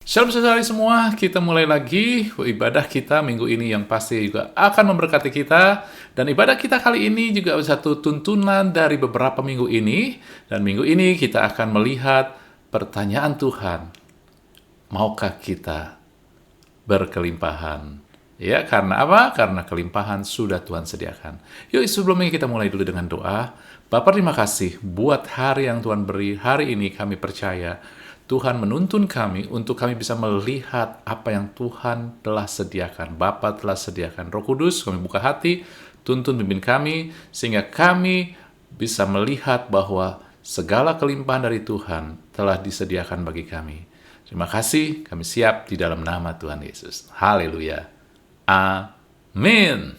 Shalom saudari semua, kita mulai lagi ibadah kita minggu ini yang pasti juga akan memberkati kita. Dan ibadah kita kali ini juga satu tuntunan dari beberapa minggu ini. Dan minggu ini kita akan melihat pertanyaan Tuhan, maukah kita berkelimpahan? Ya, karena apa? Karena kelimpahan sudah Tuhan sediakan. Yuk sebelumnya kita mulai dulu dengan doa. Bapa, terima kasih buat hari yang Tuhan beri. Hari ini kami percaya Tuhan menuntun kami untuk kami bisa melihat apa yang Tuhan telah sediakan. Bapa telah sediakan. Roh Kudus, kami buka hati, tuntun pimpin kami, sehingga kami bisa melihat bahwa segala kelimpahan dari Tuhan telah disediakan bagi kami. Terima kasih, kami siap di dalam nama Tuhan Yesus. Haleluya. Amin.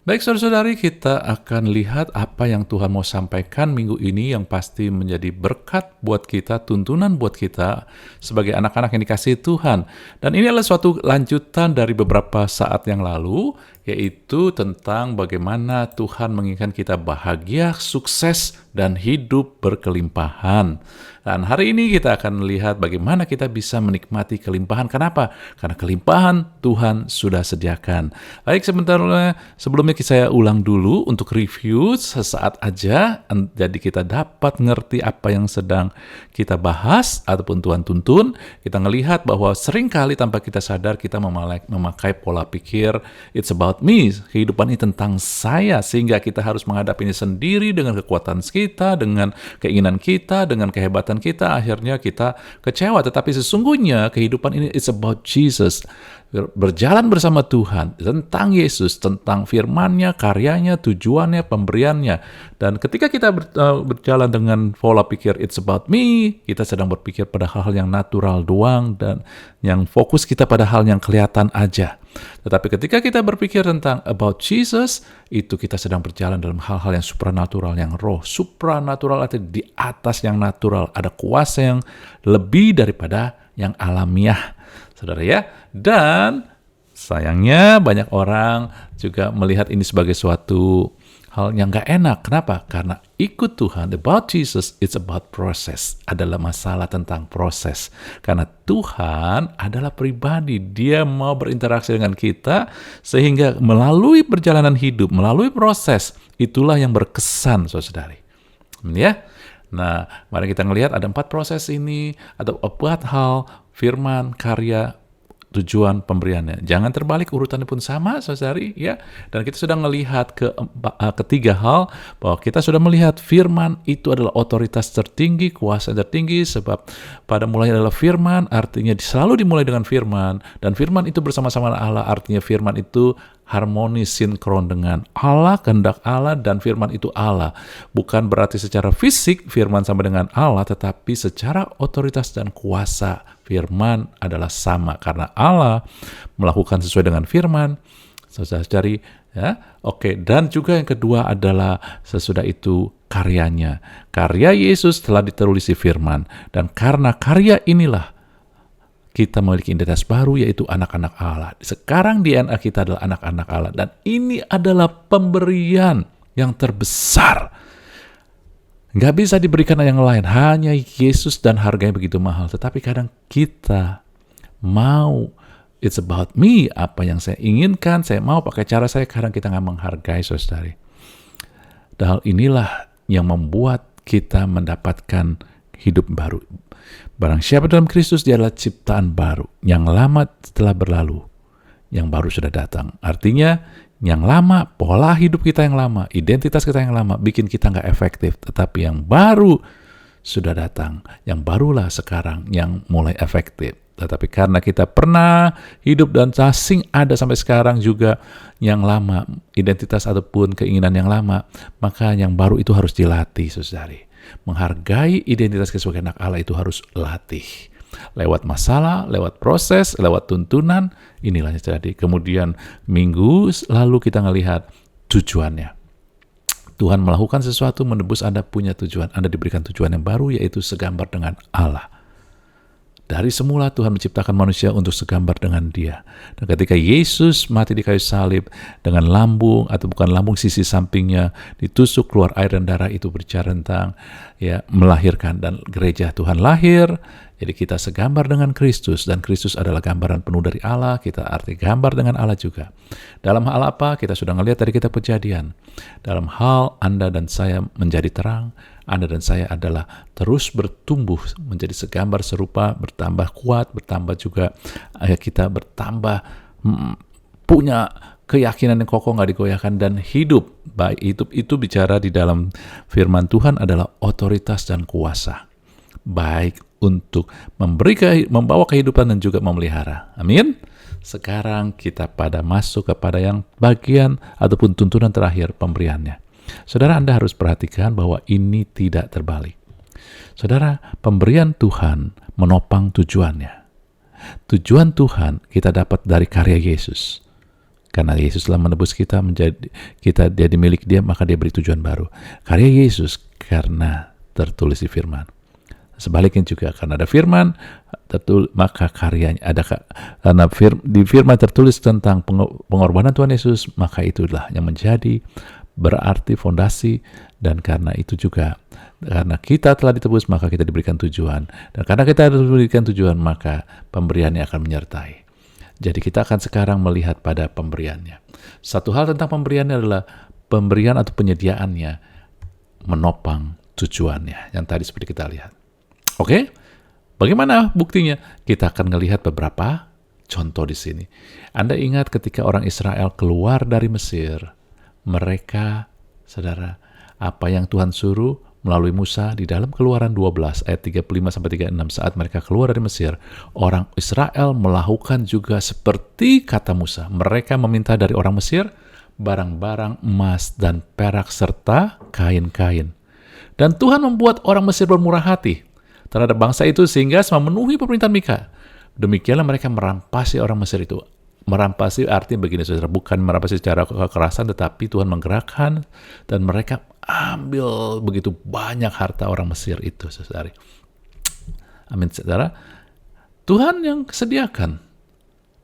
Baik saudara-saudari, kita akan lihat apa yang Tuhan mau sampaikan minggu ini yang pasti menjadi berkat buat kita, tuntunan buat kita sebagai anak-anak yang dikasihi Tuhan. Dan ini adalah suatu lanjutan dari beberapa saat yang lalu, yaitu tentang bagaimana Tuhan menginginkan kita bahagia, sukses, dan hidup berkelimpahan. Dan hari ini kita akan melihat bagaimana kita bisa menikmati kelimpahan. Kenapa? Karena kelimpahan Tuhan sudah sediakan. Baik, sebelumnya saya ulang dulu untuk review sesaat aja, jadi kita dapat ngerti apa yang sedang kita bahas ataupun Tuhan tuntun. Kita ngelihat bahwa seringkali tanpa kita sadar kita memakai pola pikir it's about me, kehidupan ini tentang saya, sehingga kita harus menghadapinya sendiri dengan kekuatan kita, dengan keinginan kita, dengan kehebatan kita, akhirnya kita kecewa. Tetapi sesungguhnya kehidupan ini it's about Jesus, berjalan bersama Tuhan, tentang Yesus, tentang firman-Nya, karyanya, tujuannya, pemberiannya. Dan ketika kita berjalan dengan pola pikir it's about me, kita sedang berpikir pada hal-hal yang natural doang, dan yang fokus kita pada hal yang kelihatan aja. Tetapi ketika kita berpikir tentang about Jesus, itu kita sedang berjalan dalam hal-hal yang supranatural, yang roh. Supranatural artinya di atas yang natural, ada kuasa yang lebih daripada yang alamiah, saudara ya. Dan sayangnya banyak orang juga melihat ini sebagai suatu hal yang gak enak. Kenapa? Karena ikut Tuhan, about Jesus, it's about proses. Adalah masalah tentang proses. Karena Tuhan adalah pribadi. Dia mau berinteraksi dengan kita, sehingga melalui perjalanan hidup, melalui proses, itulah yang berkesan, saudari. Ya. Nah, mari kita melihat ada 4 proses ini, atau 4 hal, firman, karya, tujuan pemberiannya. Jangan terbalik, urutannya pun sama, saudari, ya. Dan kita sudah melihat ketiga hal, bahwa kita sudah melihat firman itu adalah otoritas tertinggi, kuasa tertinggi, sebab pada mulanya adalah firman, artinya selalu dimulai dengan firman, dan firman itu bersama-sama Allah, artinya firman itu harmonis, sinkron dengan Allah, kehendak Allah, dan firman itu Allah. Bukan berarti secara fisik firman sama dengan Allah, tetapi secara otoritas dan kuasa firman adalah sama, karena Allah melakukan sesuai dengan firman. Saudari, ya, oke. Dan juga yang kedua adalah sesudah itu karyanya. Karya Yesus telah ditulis di firman, dan karena karya inilah kita memiliki identitas baru, yaitu anak-anak Allah. Sekarang DNA kita adalah anak-anak Allah, dan ini adalah pemberian yang terbesar. Nggak bisa diberikan yang lain, hanya Yesus, dan harganya begitu mahal. Tetapi kadang kita mau, it's about me, apa yang saya inginkan, saya mau pakai cara saya, kadang kita nggak menghargai, saudari. Dan hal inilah yang membuat kita mendapatkan hidup baru. Barang siapa dalam Kristus, dia adalah ciptaan baru. Yang lama telah berlalu, yang baru sudah datang. Artinya, yang lama, pola hidup kita yang lama, identitas kita yang lama, bikin kita nggak efektif. Tetapi yang baru sudah datang. Yang barulah sekarang yang mulai efektif. Tetapi karena kita pernah hidup dan asing ada sampai sekarang juga yang lama, identitas ataupun keinginan yang lama, maka yang baru itu harus dilatih, saudari. Menghargai identitas kita sebagai anak Allah itu harus latih. Lewat masalah, lewat proses, lewat tuntunan, inilah yang terjadi. Kemudian minggu lalu kita ngelihat tujuannya. Tuhan melakukan sesuatu menebus Anda punya tujuan. Anda diberikan tujuan yang baru, yaitu segambar dengan Allah. Dari semula Tuhan menciptakan manusia untuk segambar dengan Dia. Dan ketika Yesus mati di kayu salib dengan lambung atau bukan lambung, sisi sampingnya ditusuk, keluar air dan darah, itu berbicara tentang melahirkan, dan gereja Tuhan lahir. Jadi kita segambar dengan Kristus, dan Kristus adalah gambaran penuh dari Allah. Kita arti gambar dengan Allah juga. Dalam hal apa? Kita sudah melihat dari kitab Kejadian. Dalam hal Anda dan saya menjadi terang, Anda dan saya adalah terus bertumbuh menjadi segambar serupa, bertambah kuat, bertambah juga kita bertambah punya keyakinan yang kokoh, nggak digoyahkan, dan hidup. Baik itu bicara di dalam firman Tuhan adalah otoritas dan kuasa. Baik untuk membawa kehidupan dan juga memelihara. Amin. Sekarang kita masuk kepada yang bagian ataupun tuntunan terakhir, pemberiannya. Saudara, Anda harus perhatikan bahwa ini tidak terbalik. Saudara, pemberian Tuhan menopang tujuannya. Tujuan Tuhan kita dapat dari karya Yesus. Karena Yesus telah menebus kita jadi milik Dia, maka Dia beri tujuan baru. Karya Yesus karena tertulis di firman. Sebaliknya juga, karena ada firman, maka karyanya ada. Karena di firman tertulis tentang pengorbanan Tuhan Yesus, maka itulah yang menjadi berarti fondasi. Dan karena itu juga, karena kita telah ditebus, maka kita diberikan tujuan. Dan karena kita diberikan tujuan, maka pemberiannya akan menyertai. Jadi kita akan sekarang melihat pada pemberiannya. Satu hal tentang pemberiannya adalah pemberian atau penyediaannya menopang tujuannya, yang tadi seperti kita lihat. Oke, bagaimana buktinya? Kita akan melihat beberapa contoh di sini. Anda ingat ketika orang Israel keluar dari Mesir, mereka, saudara, apa yang Tuhan suruh melalui Musa di dalam Keluaran 12 ayat 35-36, saat mereka keluar dari Mesir, orang Israel melakukan juga seperti kata Musa. Mereka meminta dari orang Mesir barang-barang emas dan perak serta kain-kain. Dan Tuhan membuat orang Mesir bermurah hati terhadap bangsa itu sehingga memenuhi permintaan Mika. Demikianlah mereka merampasi orang Mesir itu. Merampasi artinya begini, saudara, bukan merampasi secara kekerasan, tetapi Tuhan menggerakkan dan mereka ambil begitu banyak harta orang Mesir itu, saudara. Amin, saudara. Tuhan yang sediakan.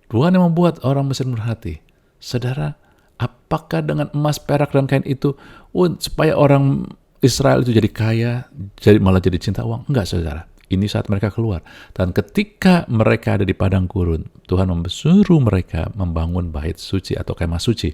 Tuhan yang membuat orang Mesir berhati. Saudara, apakah dengan emas, perak, dan kain itu supaya orang Israel itu jadi kaya, malah jadi cinta uang? Enggak, saudara. Ini saat mereka keluar. Dan ketika mereka ada di padang gurun, Tuhan suruh mereka membangun bait suci atau kemah suci.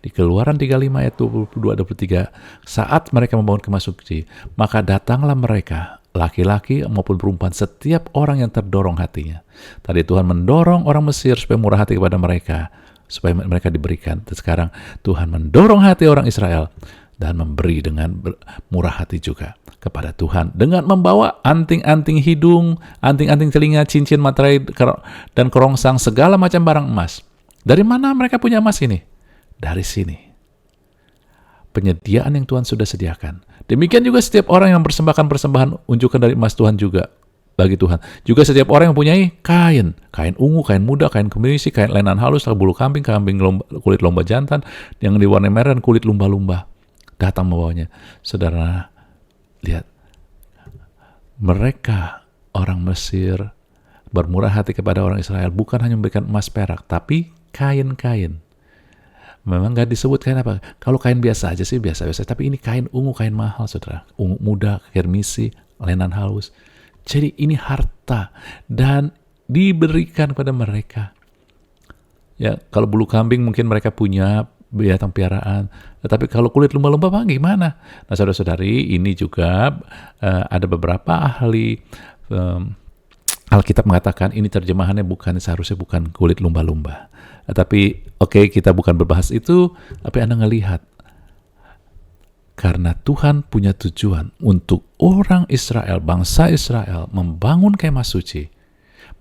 Di Keluaran 35 ayat 22-23, saat mereka membangun kemah suci, maka datanglah mereka, laki-laki maupun perempuan, setiap orang yang terdorong hatinya. Tadi Tuhan mendorong orang Mesir supaya murah hati kepada mereka, supaya mereka diberikan. Dan sekarang Tuhan mendorong hati orang Israel dan memberi dengan murah hati juga kepada Tuhan, dengan membawa anting-anting hidung, anting-anting telinga, cincin, materai, dan kerongsang, segala macam barang emas. Dari mana mereka punya emas ini? Dari sini. Penyediaan yang Tuhan sudah sediakan. Demikian juga setiap orang yang persembahkan persembahan unjukan dari emas Tuhan juga bagi Tuhan. Juga setiap orang yang mempunyai kain ungu, kain muda, kain kemisi, kain lenan halus, bulu kambing, kulit lomba jantan yang diwarnai merah, dan kulit lumba-lumba, datang membawanya. Saudara, lihat, mereka orang Mesir bermurah hati kepada orang Israel, bukan hanya memberikan emas perak, tapi kain-kain. Memang gak disebut kain apa. Kalau kain biasa aja sih, biasa-biasa. Tapi ini kain ungu, kain mahal, saudara. Ungu muda, kermisi, lenan halus. Jadi ini harta dan diberikan kepada mereka. Ya, kalau bulu kambing mungkin mereka punya binatang piaraan. Tetapi kalau kulit lumba-lumba gimana? Nah, saudara-saudari, ini juga ada beberapa ahli Alkitab mengatakan ini terjemahannya seharusnya bukan kulit lumba-lumba. Tapi oke, kita bukan berbahas itu, tapi Anda ngelihat. Karena Tuhan punya tujuan untuk orang Israel, bangsa Israel, membangun kemah suci,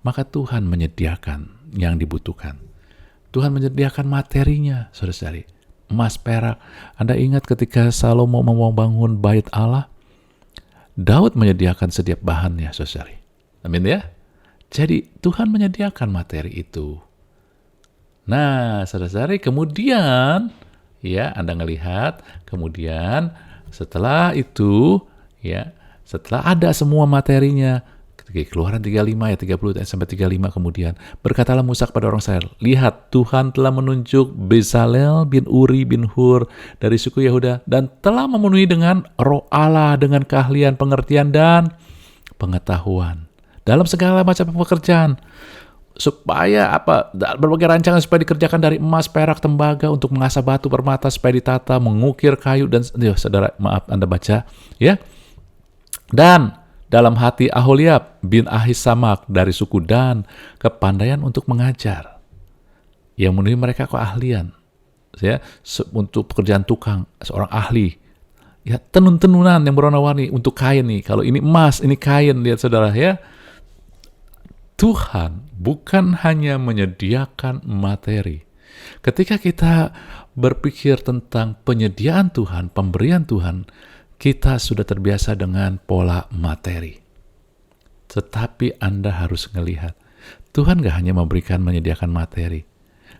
maka Tuhan menyediakan yang dibutuhkan. Tuhan menyediakan materinya, saudara-saudari. Emas, perak. Anda ingat ketika Salomo mau membangun bait Allah, Daud menyediakan setiap bahannya, saudara-saudari. Amin ya? Jadi Tuhan menyediakan materi itu. Nah, saudara-saudari, kemudian ya, Anda ngelihat, kemudian setelah itu, ya, setelah ada semua materinya, Keluaran 35 ayat 30 sampai 35 kemudian. Berkatalah Musa kepada orang Israel, lihat Tuhan telah menunjuk Bezalel bin Uri bin Hur dari suku Yehuda dan telah memenuhi dengan roh Allah, dengan keahlian, pengertian, dan pengetahuan dalam segala macam pekerjaan, supaya berbagai rancangan supaya dikerjakan dari emas, perak, tembaga, untuk mengasah batu permata supaya ditata, mengukir kayu, dan saudara, maaf Anda baca ya. Dan dalam hati Aholiab bin Ahisamak dari suku Dan kepandaian untuk mengajar, yang memenuhi mereka keahlian ya, untuk pekerjaan tukang, seorang ahli ya, tenun-tenunan yang berwarna-warni untuk kain nih, kalau ini emas, ini kain, lihat saudara ya. Tuhan bukan hanya menyediakan materi. Ketika kita berpikir tentang penyediaan Tuhan, pemberian Tuhan, kita sudah terbiasa dengan pola materi. Tetapi Anda harus melihat, Tuhan gak hanya menyediakan materi.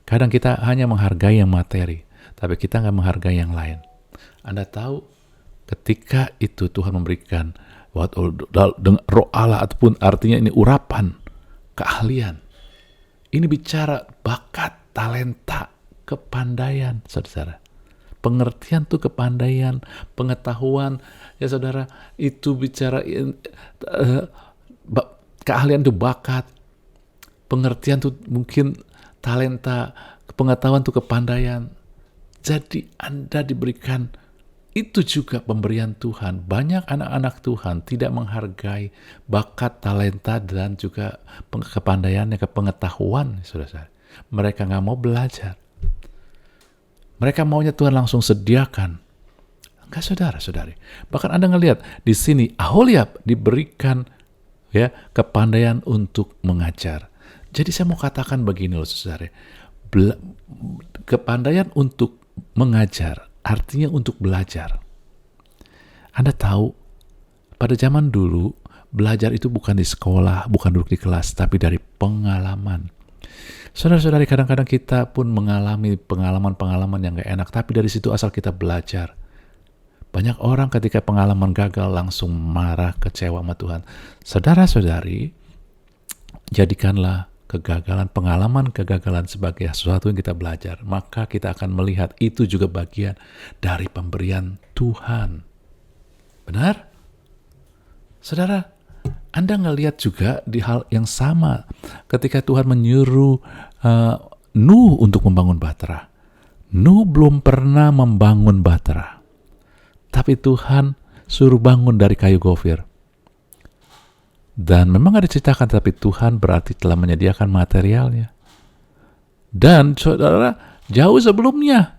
Kadang kita hanya menghargai yang materi, tapi kita gak menghargai yang lain. Anda tahu, ketika itu Tuhan memberikan roh Allah, ataupun artinya ini urapan, keahlian. Ini bicara bakat, talenta, kepandaian, saudara. Pengertian tuh kepandaian, pengetahuan, ya saudara, itu bicara keahlian tuh bakat, pengertian tuh mungkin talenta, pengetahuan tuh kepandaian. Jadi Anda diberikan itu juga pemberian Tuhan. Banyak anak-anak Tuhan tidak menghargai bakat, talenta, dan juga kepandaiannya, kepengetahuan, saudara. Mereka nggak mau belajar. Mereka maunya Tuhan langsung sediakan. Enggak, saudara-saudari. Bahkan Anda ngelihat di sini Aholiab diberikan ya kepandaian untuk mengajar. Jadi saya mau katakan begini loh, saudara. Kepandaian untuk mengajar artinya untuk belajar. Anda tahu, pada zaman dulu, belajar itu bukan di sekolah, bukan duduk di kelas, tapi dari pengalaman. Saudara-saudari, kadang-kadang kita pun mengalami pengalaman-pengalaman yang gak enak, tapi dari situ asal kita belajar. Banyak orang ketika pengalaman gagal langsung marah, kecewa sama Tuhan. Saudara-saudari, jadikanlah pengalaman kegagalan sebagai sesuatu yang kita belajar, maka kita akan melihat itu juga bagian dari pemberian Tuhan. Benar? Saudara, Anda ngelihat juga di hal yang sama ketika Tuhan menyuruh Nuh untuk membangun bahtera. Nuh belum pernah membangun bahtera, tapi Tuhan suruh bangun dari kayu gofir. Dan memang ada diceritakan, tapi Tuhan berarti telah menyediakan materialnya. Dan saudara, jauh sebelumnya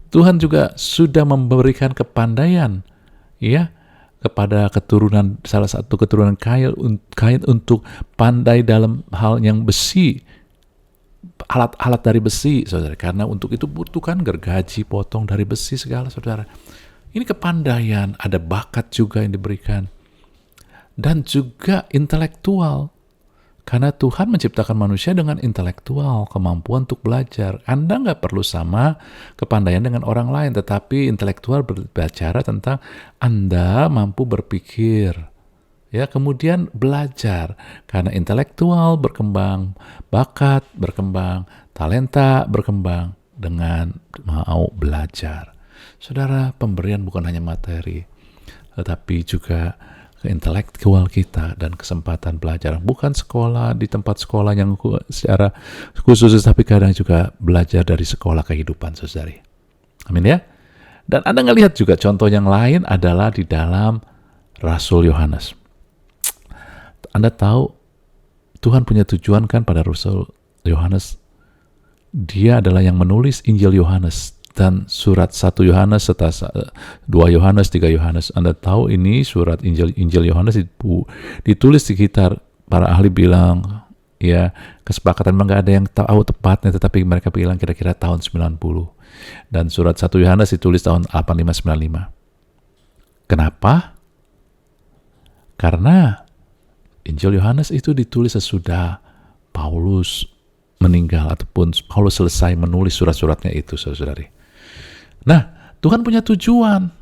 Tuhan juga sudah memberikan kepandaian ya kepada salah satu keturunan Kain untuk pandai dalam hal yang besi, alat-alat dari besi, saudara. Karena untuk itu butuhkan gergaji, potong dari besi segala, saudara. Ini kepandaian, ada bakat juga yang diberikan. Dan juga intelektual. Karena Tuhan menciptakan manusia dengan intelektual, kemampuan untuk belajar. Anda nggak perlu sama kepandaian dengan orang lain, tetapi intelektual berbicara tentang Anda mampu berpikir. Ya, kemudian belajar. Karena intelektual berkembang, bakat berkembang, talenta berkembang dengan mau belajar. Saudara, pemberian bukan hanya materi, tetapi juga intelektual kita dan kesempatan belajar. Bukan sekolah di tempat sekolah yang secara khusus, tapi kadang juga belajar dari sekolah kehidupan, saudari. Amin ya. Dan Anda ngelihat juga contoh yang lain adalah di dalam Rasul Yohanes. Anda tahu Tuhan punya tujuan kan pada Rasul Yohanes. Dia adalah yang menulis Injil Yohanes dan surat 1 Yohanes serta 2 Yohanes, 3 Yohanes. Anda tahu ini surat Injil Yohanes ditulis sekitar, para ahli bilang ya kesepakatan memang ada yang tahu tepatnya, tetapi mereka bilang kira-kira tahun 90. Dan surat 1 Yohanes ditulis tahun 8595. Kenapa? Karena Injil Yohanes itu ditulis sesudah Paulus meninggal ataupun Paulus selesai menulis surat-suratnya itu, saudari. Nah, Tuhan punya tujuan.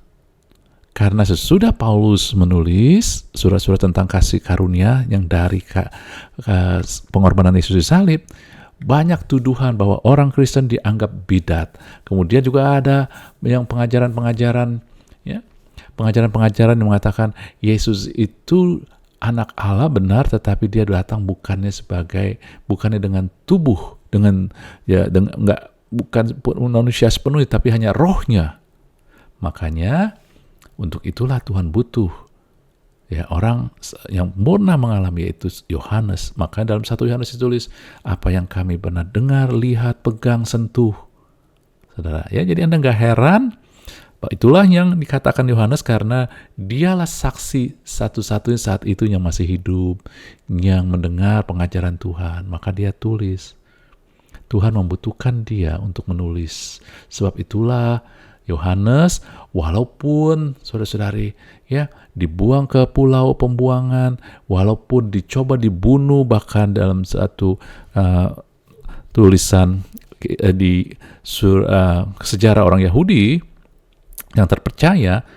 Karena sesudah Paulus menulis surat-surat tentang kasih karunia yang dari pengorbanan Yesus di salib, banyak tuduhan bahwa orang Kristen dianggap bidat. Kemudian juga ada yang pengajaran-pengajaran yang mengatakan Yesus itu anak Allah benar, tetapi dia datang bukannya dengan tubuh, bukan manusia sepenuhnya, tapi hanya rohnya. Makanya untuk itulah Tuhan butuh orang yang pernah mengalami, yaitu Yohanes. Maka dalam 1 Yohanes ditulis, apa yang kami pernah dengar, lihat, pegang, sentuh. Saudara, jadi Anda nggak heran, itulah yang dikatakan Yohanes karena dialah saksi satu-satunya saat itu yang masih hidup, yang mendengar pengajaran Tuhan. Maka dia tulis. Tuhan membutuhkan dia untuk menulis. Sebab itulah Yohanes, walaupun saudara-saudari dibuang ke pulau pembuangan, walaupun dicoba dibunuh, bahkan dalam satu tulisan di sejarah orang Yahudi yang terpercaya,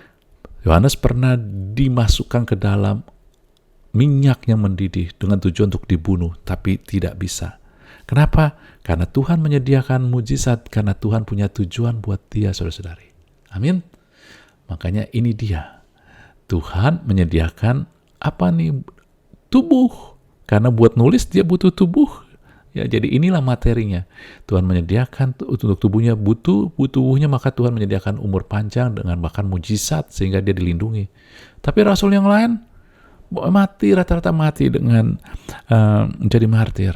Yohanes pernah dimasukkan ke dalam minyak yang mendidih dengan tujuan untuk dibunuh, tapi tidak bisa. Kenapa? Karena Tuhan menyediakan mujizat, karena Tuhan punya tujuan buat dia, saudara-saudari. Amin. Makanya ini dia. Tuhan menyediakan tubuh. Karena buat nulis dia butuh tubuh. Jadi inilah materinya. Tuhan menyediakan untuk tubuhnya, butuh tubuhnya, maka Tuhan menyediakan umur panjang dengan bahkan mujizat sehingga dia dilindungi. Tapi rasul yang lain rata-rata mati dengan menjadi martir.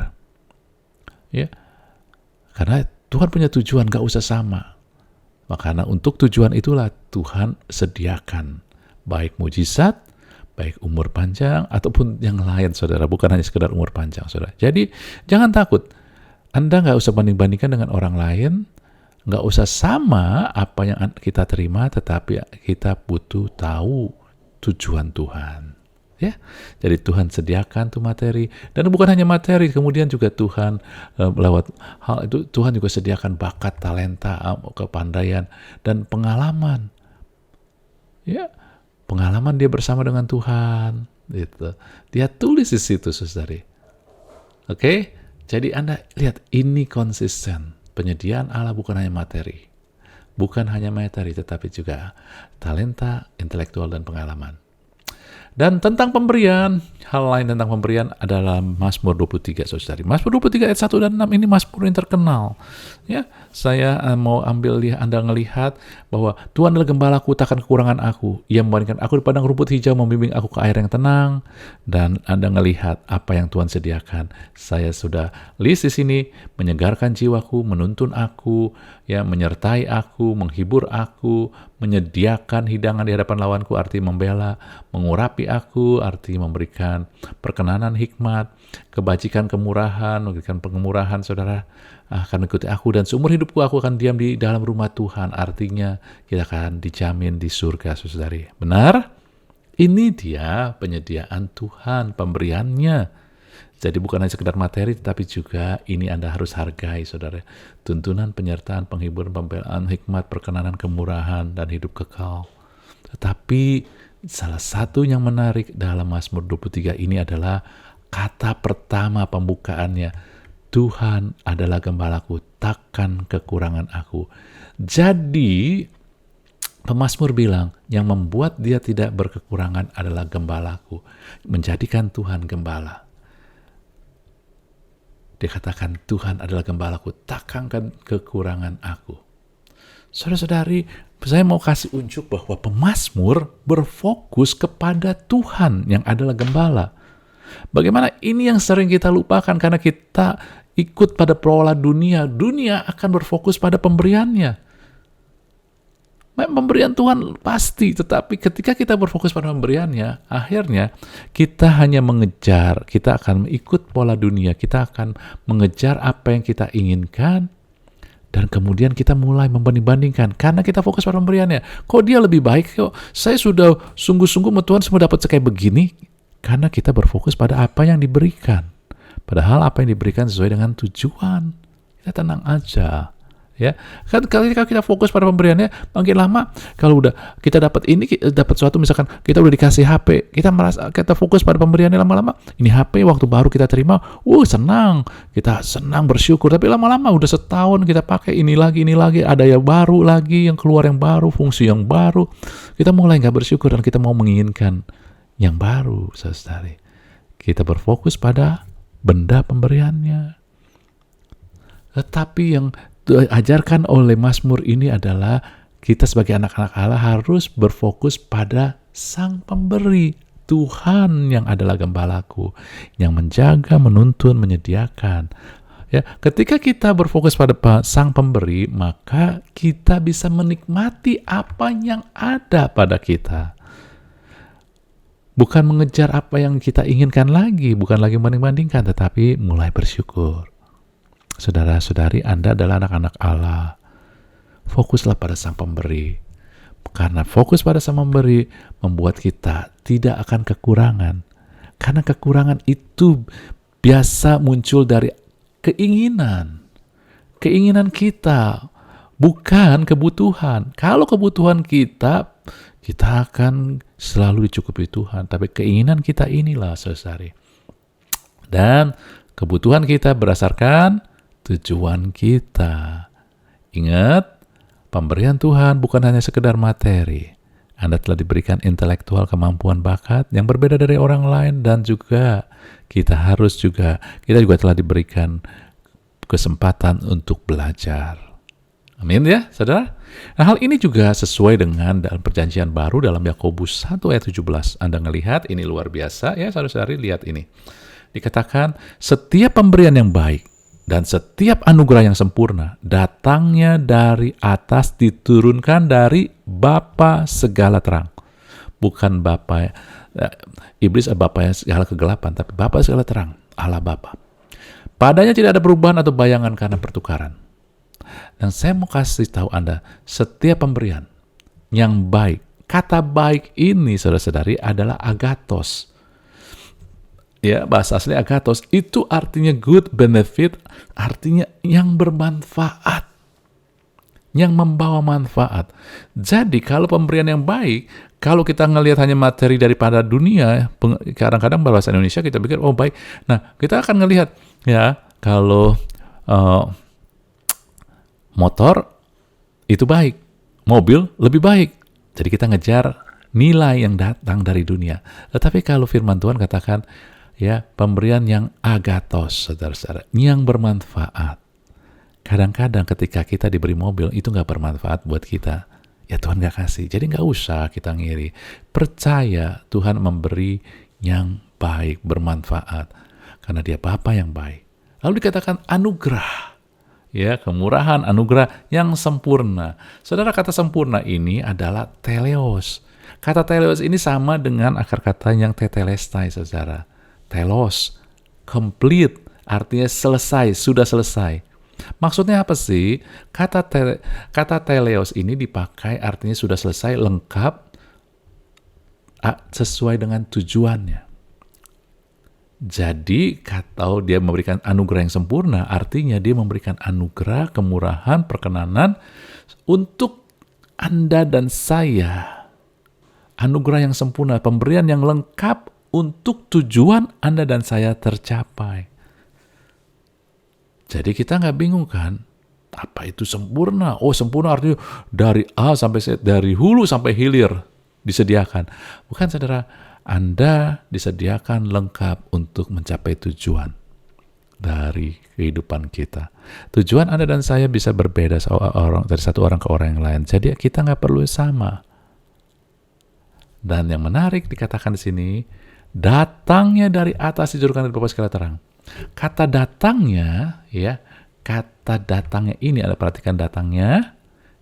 Karena Tuhan punya tujuan, gak usah sama. Makanya untuk tujuan itulah Tuhan sediakan baik mujizat, baik umur panjang, ataupun yang lain, saudara. Bukan hanya sekedar umur panjang, saudara. Jadi jangan takut. Anda gak usah banding-bandingkan dengan orang lain, gak usah sama apa yang kita terima, tetapi kita butuh tahu tujuan Tuhan. Jadi Tuhan sediakan tuh materi, dan bukan hanya materi, kemudian juga Tuhan lewat hal itu Tuhan juga sediakan bakat, talenta, kepandaian, dan pengalaman. Pengalaman dia bersama dengan Tuhan, gitu. Dia tulis di situ, saudari. Oke, jadi Anda lihat ini konsisten. Penyediaan Allah bukan hanya materi, tetapi juga talenta, intelektual, dan pengalaman. Dan tentang pemberian, hal lain tentang pemberian adalah Mazmur 23, saudari. Mazmur 23 ayat 1 dan 6 ini Mazmur yang terkenal. Saya mau ambil Anda melihat bahwa Tuhan adalah gembalaku, takkan kekurangan aku. Ia membaringkan aku di padang rumput hijau, membimbing aku ke air yang tenang. Dan Anda melihat apa yang Tuhan sediakan. Saya sudah list di sini, menyegarkan jiwaku, menuntun aku, menyertai aku, menghibur aku, menyediakan hidangan di hadapan lawanku, arti membela, mengurapi aku, arti memberikan perkenanan hikmat, kebajikan, kemurahan, memberikan pengemurahan, saudara, akan mengikuti aku, dan seumur hidupku aku akan diam di dalam rumah Tuhan. Artinya kita akan dijamin di surga, saudari. Benar? Ini dia penyediaan Tuhan, pemberiannya. Jadi bukan hanya sekedar materi, tetapi juga ini Anda harus hargai, saudara. Tuntunan, penyertaan, penghiburan, pembelaan, hikmat, perkenanan, kemurahan, dan hidup kekal. Tetapi salah satu yang menarik dalam Mazmur 23 ini adalah kata pertama pembukaannya. Tuhan adalah gembalaku, takkan kekurangan aku. Jadi pemazmur bilang, yang membuat dia tidak berkekurangan adalah gembalaku. Menjadikan Tuhan gembala. Dia katakan, Tuhan adalah gembalaku, takkan kekurangan aku. Saudara-saudari, saya mau kasih unjuk bahwa pemazmur berfokus kepada Tuhan yang adalah gembala. Bagaimana ini yang sering kita lupakan karena kita ikut pada pola dunia. Dunia akan berfokus pada pemberiannya. Pemberian Tuhan pasti, tetapi ketika kita berfokus pada pemberiannya, akhirnya kita hanya mengejar, kita akan ikut pola dunia, kita akan mengejar apa yang kita inginkan, dan kemudian kita mulai membanding-bandingkan, karena kita fokus pada pemberiannya. Kok dia lebih baik, kok saya sudah sungguh-sungguh sama Tuhan semua dapat kayak begini, karena kita berfokus pada apa yang diberikan. Padahal apa yang diberikan sesuai dengan tujuan. Kita tenang aja. Ya, kan kalau kita fokus pada pemberiannya, makin lama kalau udah kita dapat ini, dapat suatu, misalkan kita udah dikasih HP, kita merasa kita fokus pada pemberiannya, lama-lama ini HP waktu baru kita terima, senang, kita senang bersyukur, tapi lama-lama udah setahun kita pakai ini lagi, ada yang baru lagi, yang keluar yang baru, fungsi yang baru, kita mulai nggak bersyukur dan kita mau menginginkan yang baru, saudari. Kita berfokus pada benda pemberiannya. Tetapi yang diajarkan oleh Mazmur ini adalah kita sebagai anak-anak Allah harus berfokus pada Sang Pemberi, Tuhan yang adalah gembalaku, yang menjaga, menuntun, menyediakan. Ya, ketika kita berfokus pada Sang Pemberi, maka kita bisa menikmati apa yang ada pada kita. Bukan mengejar apa yang kita inginkan lagi, bukan lagi membanding-bandingkan, tetapi mulai bersyukur. Saudara-saudari, Anda adalah anak-anak Allah. Fokuslah pada Sang Pemberi. Karena fokus pada Sang Pemberi membuat kita tidak akan kekurangan. Karena kekurangan itu biasa muncul dari keinginan. Keinginan kita, bukan kebutuhan. Kalau kebutuhan kita akan selalu dicukupi Tuhan. Tapi keinginan kita inilah, saudari. Dan kebutuhan kita berdasarkan tujuan kita. Ingat, pemberian Tuhan bukan hanya sekedar materi. Anda telah diberikan intelektual, kemampuan, bakat yang berbeda dari orang lain, dan juga kita juga telah diberikan kesempatan untuk belajar. Amin ya, saudara. Nah, hal ini juga sesuai dengan dalam perjanjian baru dalam Yakobus 1 ayat 17. Anda ngelihat ini luar biasa ya, saudara-saudari, lihat ini. Dikatakan, setiap pemberian yang baik dan setiap anugerah yang sempurna datangnya dari atas, diturunkan dari Bapa segala terang. Bukan Bapa iblis, Bapa yang segala kegelapan, tapi Bapa segala terang, Allah Bapa. Padanya tidak ada perubahan atau bayangan karena pertukaran. Dan saya mau kasih tahu Anda, setiap pemberian yang baik, kata baik ini saudara-saudari adalah agathos. Ya, bahasa asli agathos itu artinya good, benefit, artinya yang bermanfaat, yang membawa manfaat. Jadi kalau pemberian yang baik, kalau kita ngelihat hanya materi daripada dunia, kadang-kadang bahasa Indonesia kita pikir baik. Nah, kita akan ngelihat ya, kalau motor itu baik, mobil lebih baik. Jadi kita ngejar nilai yang datang dari dunia. Tetapi kalau firman Tuhan katakan, ya, pemberian yang agathos, saudara-saudara, yang bermanfaat. Kadang-kadang ketika kita diberi mobil, itu nggak bermanfaat buat kita. Ya Tuhan nggak kasih, jadi nggak usah kita ngiri. Percaya Tuhan memberi yang baik, bermanfaat. Karena Dia Bapa yang baik. Lalu dikatakan anugerah. Ya, kemurahan, anugerah yang sempurna. Saudara, kata sempurna ini adalah teleos. Kata teleos ini sama dengan akar kata yang tetelestai, saudara. Telos, complete, artinya selesai, sudah selesai. Maksudnya apa sih? Kata teleos ini dipakai artinya sudah selesai, lengkap, sesuai dengan tujuannya. Jadi, kalau Dia memberikan anugerah yang sempurna, artinya Dia memberikan anugerah, kemurahan, perkenanan untuk Anda dan saya. Anugerah yang sempurna, pemberian yang lengkap untuk tujuan Anda dan saya tercapai. Jadi kita nggak bingung kan? Apa itu sempurna? Sempurna artinya dari A sampai Z, dari hulu sampai hilir disediakan. Bukan, saudara. Anda disediakan lengkap untuk mencapai tujuan dari kehidupan kita. Tujuan Anda dan saya bisa berbeda dari satu orang ke orang yang lain. Jadi kita nggak perlu sama. Dan yang menarik dikatakan di sini, datangnya dari atas, diturunkan dari Bapa segala terang. Kata datangnya, ya, kata datangnya ini, ada perhatikan datangnya,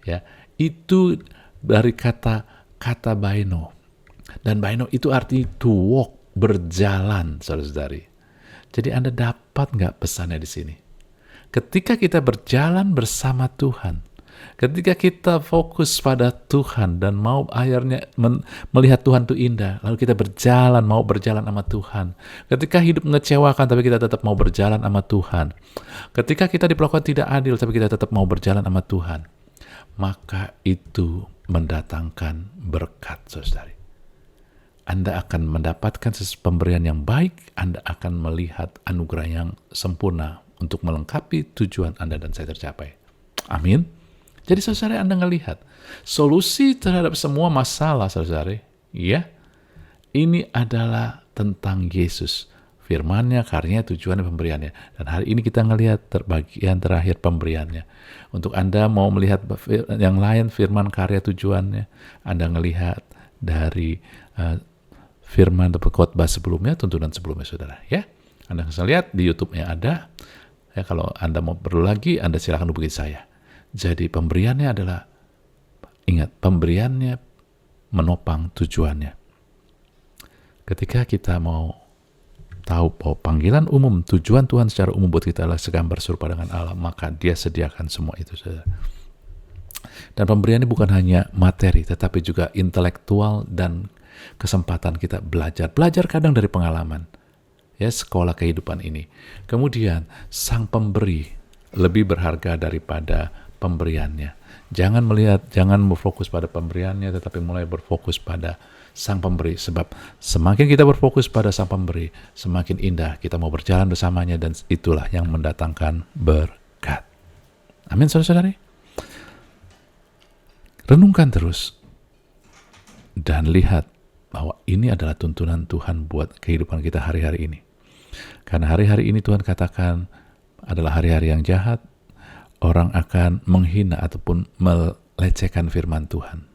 ya, itu dari kata baino. Dan baino itu arti to walk, berjalan, saudara-saudari. Jadi Anda dapat nggak pesannya di sini? Ketika kita berjalan bersama Tuhan, Ketika kita fokus pada Tuhan dan mau akhirnya melihat Tuhan itu indah, lalu kita mau berjalan sama Tuhan. Ketika hidup mengecewakan, tapi kita tetap mau berjalan sama Tuhan. Ketika kita diperlakukan tidak adil, tapi kita tetap mau berjalan sama Tuhan. Maka itu mendatangkan berkat, saudari. Anda akan mendapatkan pemberian yang baik, Anda akan melihat anugerah yang sempurna untuk melengkapi tujuan Anda dan saya tercapai. Amin. Jadi saudara, Anda ngelihat solusi terhadap semua masalah, saudara, ya, ini adalah tentang Yesus. Firman-Nya, karyanya, tujuannya, pemberiannya. Dan hari ini kita ngelihat bagian terakhir pemberiannya. Untuk Anda mau melihat yang lain, firman, karya, tujuannya, Anda ngelihat dari firman atau khotbah sebelumnya, tuntunan sebelumnya, saudara. Ya, Anda bisa lihat di YouTube-nya ada. Ya, kalau Anda mau perlu lagi, Anda silakan hubungi saya. Jadi pemberiannya adalah, ingat, pemberiannya menopang tujuannya. Ketika kita mau tahu bahwa panggilan umum, tujuan Tuhan secara umum buat kita adalah segambar serupa dengan Allah, maka Dia sediakan semua itu, saudara. Dan pemberiannya bukan hanya materi, tetapi juga intelektual dan kesempatan kita belajar. Belajar kadang dari pengalaman, ya, sekolah kehidupan ini. Kemudian sang pemberi lebih berharga daripada pemberiannya. Jangan berfokus pada pemberiannya, tetapi mulai berfokus pada sang pemberi. Sebab semakin kita berfokus pada sang pemberi, semakin indah kita mau berjalan bersamanya, dan itulah yang mendatangkan berkat. Amin, saudara-saudari. Renungkan terus dan lihat bahwa ini adalah tuntunan Tuhan buat kehidupan kita hari-hari ini. Karena hari-hari ini Tuhan katakan adalah hari-hari yang jahat. Orang akan menghina ataupun melecehkan firman Tuhan,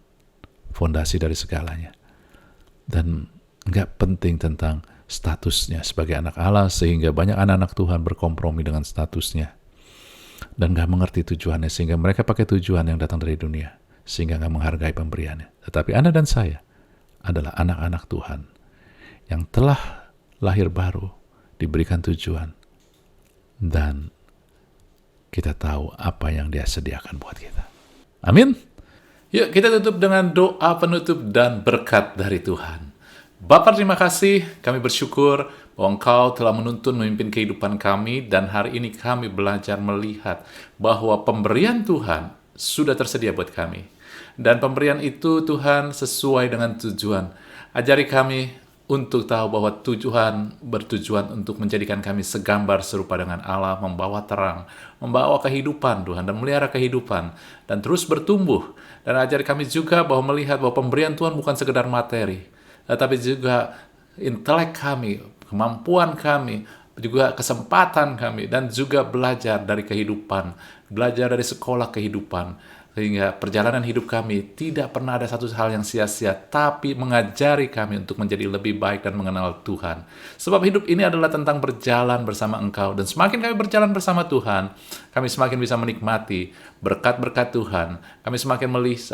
fondasi dari segalanya. Dan nggak penting tentang statusnya sebagai anak Allah, sehingga banyak anak-anak Tuhan berkompromi dengan statusnya. Dan nggak mengerti tujuannya, sehingga mereka pakai tujuan yang datang dari dunia, sehingga nggak menghargai pemberiannya. Tetapi Anda dan saya adalah anak-anak Tuhan yang telah lahir baru, diberikan tujuan, dan kita tahu apa yang Dia sediakan buat kita. Amin. Yuk kita tutup dengan doa penutup dan berkat dari Tuhan. Bapa, terima kasih, kami bersyukur bahwa Engkau telah menuntun memimpin kehidupan kami, dan hari ini kami belajar melihat bahwa pemberian Tuhan sudah tersedia buat kami. Dan pemberian itu, Tuhan, sesuai dengan tujuan. Ajari kami untuk tahu bahwa Tuhan bertujuan untuk menjadikan kami segambar serupa dengan Allah, membawa terang, membawa kehidupan, Tuhan, dan melihara kehidupan, dan terus bertumbuh. Dan ajari kami juga bahwa melihat bahwa pemberian Tuhan bukan sekedar materi, tetapi juga intelek kami, kemampuan kami, juga kesempatan kami, dan juga belajar dari kehidupan, belajar dari sekolah kehidupan, sehingga perjalanan hidup kami tidak pernah ada satu hal yang sia-sia, tapi mengajari kami untuk menjadi lebih baik dan mengenal Tuhan. Sebab hidup ini adalah tentang berjalan bersama Engkau, dan semakin kami berjalan bersama Tuhan, kami semakin bisa menikmati berkat-berkat Tuhan, kami semakin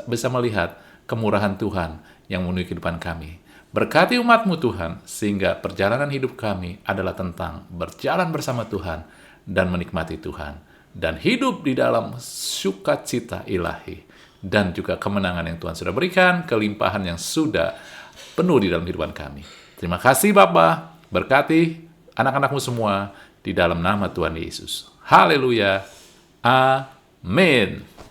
bisa melihat kemurahan Tuhan yang memenuhi kehidupan kami. Berkati umat-Mu, Tuhan, sehingga perjalanan hidup kami adalah tentang berjalan bersama Tuhan dan menikmati Tuhan, dan hidup di dalam sukacita ilahi, dan juga kemenangan yang Tuhan sudah berikan, kelimpahan yang sudah penuh di dalam kehidupan kami. Terima kasih Bapa, berkati anak-anak-Mu semua di dalam nama Tuhan Yesus. Haleluya. Amin.